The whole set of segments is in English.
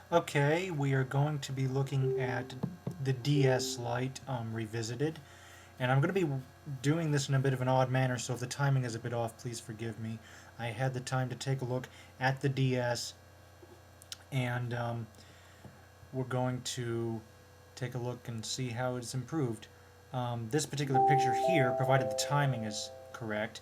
Okay, we are going to be looking at the DS Lite revisited, and I'm going to be doing this in a bit of an odd manner, so if the timing is a bit off, please forgive me. I had the time to take a look at the DS, and we're going to take a look and see how it's improved. This particular picture here, provided the timing is correct,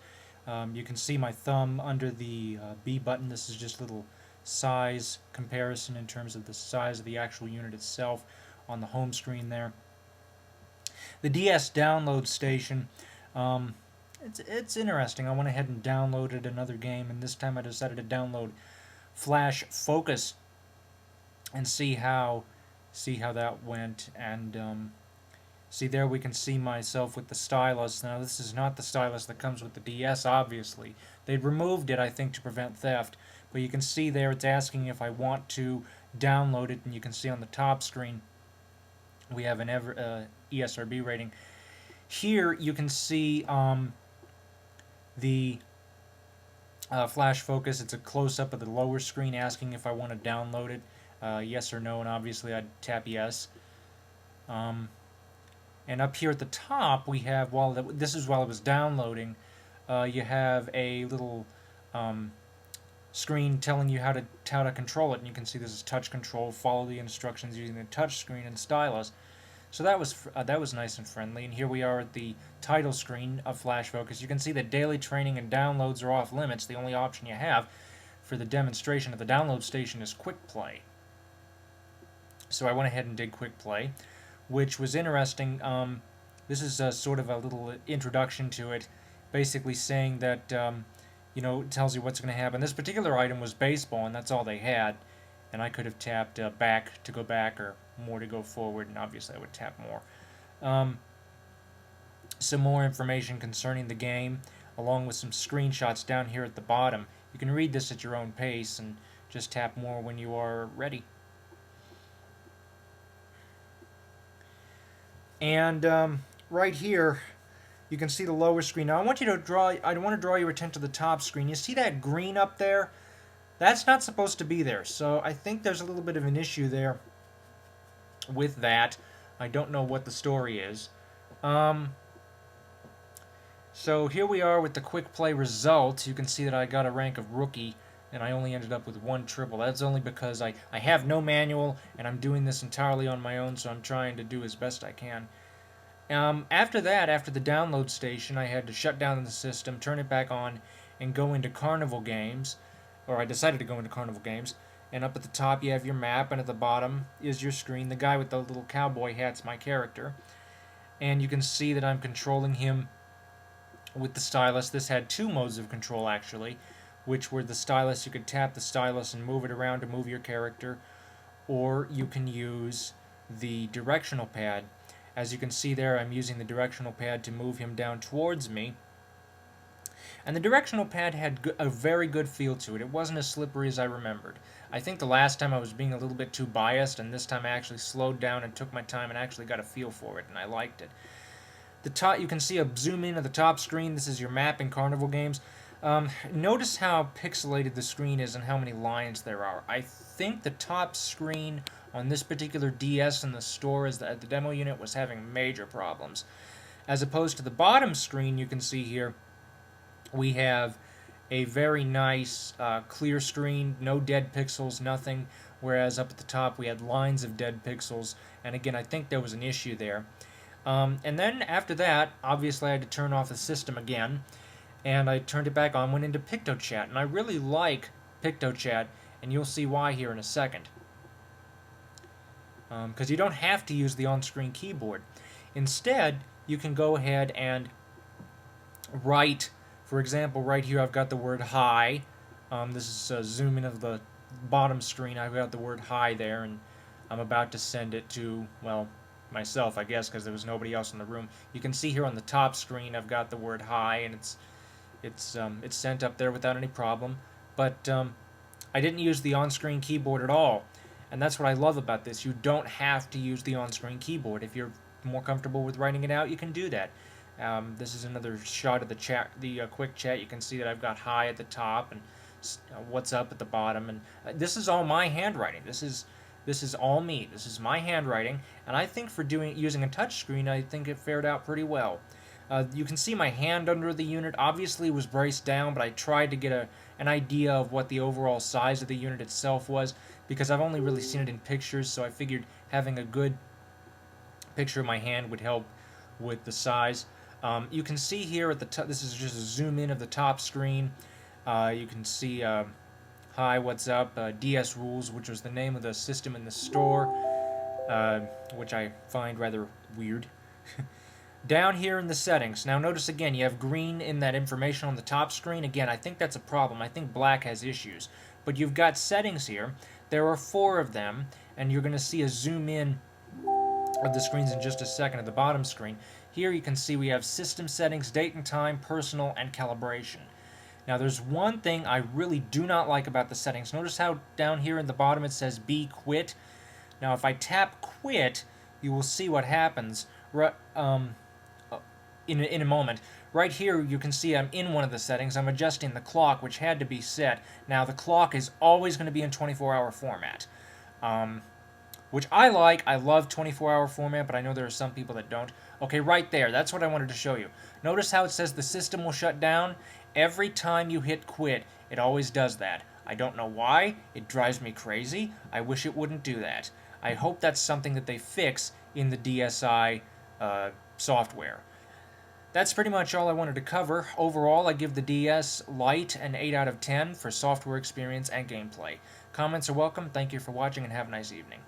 you can see my thumb under the B button. This is just a little size comparison in terms of the size of the actual unit itself on the home screen there. The DS download station, um, it's interesting. I went ahead and downloaded another game, and this time I decided to download Flash Focus and see how that went. And see, there we can see myself with the stylus. Now, this is not the stylus that comes with the DS, obviously. They removed it, I think, to prevent theft. But you can see there it's asking if I want to download it, and you can see on the top screen we have an ESRB rating. Here you can see the flash focus. It's a close-up of the lower screen asking if I want to download it, yes or no, and obviously I'd tap yes. And up here at the top, we have, this is while it was downloading, you have a little screen telling you how to control it. And you can see this is touch control. Follow the instructions using the touch screen and stylus. So that was nice and friendly. And here we are at the title screen of Flash Focus. You can see that daily training and downloads are off limits. The only option you have for the demonstration of the download station is Quick Play. So I went ahead and did Quick Play, which was interesting. This is sort of a little introduction to it, basically saying that, it tells you what's going to happen. This particular item was baseball, and that's all they had. And I could have tapped back to go back, or more to go forward, and obviously I would tap more. Some more information concerning the game, along with some screenshots down here at the bottom. You can read this at your own pace, and just tap more when you are ready. And right here, you can see the lower screen. Now I want to draw your attention to the top screen. You see that green up there? That's not supposed to be there. So I think there's a little bit of an issue there with that. I don't know what the story is. So here we are with the quick play results. You can see that I got a rank of rookie, and I only ended up with 1 triple. That's only because I have no manual, and I'm doing this entirely on my own, so I'm trying to do as best I can. After that, after the download station, I had to shut down the system, turn it back on, and go into Carnival Games. Or I decided to go into Carnival Games. And up at the top you have your map, and at the bottom is your screen. The guy with the little cowboy hat's my character. And you can see that I'm controlling him with the stylus. This had 2 modes of control, actually, which were the stylus. You could tap the stylus and move it around to move your character, or you can use the directional pad. As you can see there, I'm using the directional pad to move him down towards me. And the directional pad had a very good feel to it. It wasn't as slippery as I remembered. I think the last time I was being a little bit too biased, and this time I actually slowed down and took my time and actually got a feel for it, and I liked it. The top, you can see a zoom in at the top screen. This is your map in Carnival Games. Notice how pixelated the screen is and how many lines there are. I think the top screen on this particular DS in the store at the demo unit was having major problems. As opposed to the bottom screen, you can see here, we have a very nice clear screen, no dead pixels, nothing, whereas up at the top we had lines of dead pixels, and again I think there was an issue there. And then after that, obviously I had to turn off the system again, and I turned it back on, went into PictoChat, and I really like PictoChat, and you'll see why here in a second. Because you don't have to use the on-screen keyboard. Instead, you can go ahead and write. For example, right here I've got the word hi. This is a zoom in of the bottom screen. I've got the word hi there, and I'm about to send it to, well, myself, I guess, because there was nobody else in the room. You can see here on the top screen I've got the word hi, and it's sent up there without any problem. But I didn't use the on-screen keyboard at all, and that's what I love about this. You don't have to use the on-screen keyboard. If you're more comfortable with writing it out, you can do that. This is another shot of the chat, the quick chat. You can see that I've got hi at the top and what's up at the bottom, and this is all my handwriting. This is This is all me. This is my handwriting, and I think for using a touchscreen, I think it fared out pretty well. You can see my hand under the unit. Obviously, it was braced down, but I tried to get an idea of what the overall size of the unit itself was, because I've only really seen it in pictures, so I figured having a good picture of my hand would help with the size. You can see here at the top, this is just a zoom in of the top screen. You can see, hi, what's up, DS Rules, which was the name of the system in the store, which I find rather weird. Down here in the settings, now notice again, you have green in that information on the top screen. Again, I think that's a problem. I think black has issues. But you've got settings here. There are 4 of them, and you're going to see a zoom in of the screens in just a second at the bottom screen. Here you can see we have system settings, date and time, personal, and calibration. Now there's one thing I really do not like about the settings. Notice how down here in the bottom it says be quit. Now if I tap quit, you will see what happens in a moment. Right here you can see I'm in one of the settings. I'm adjusting the clock, which had to be set. Now the clock is always going to be in 24-hour format. Which I like. I love 24-hour format, but I know there are some people that don't. Okay, right there. That's what I wanted to show you. Notice how it says the system will shut down? Every time you hit quit, it always does that. I don't know why. It drives me crazy. I wish it wouldn't do that. I hope that's something that they fix in the DSi software. That's pretty much all I wanted to cover. Overall, I give the DS Lite an 8 out of 10 for software experience and gameplay. Comments are welcome. Thank you for watching and have a nice evening.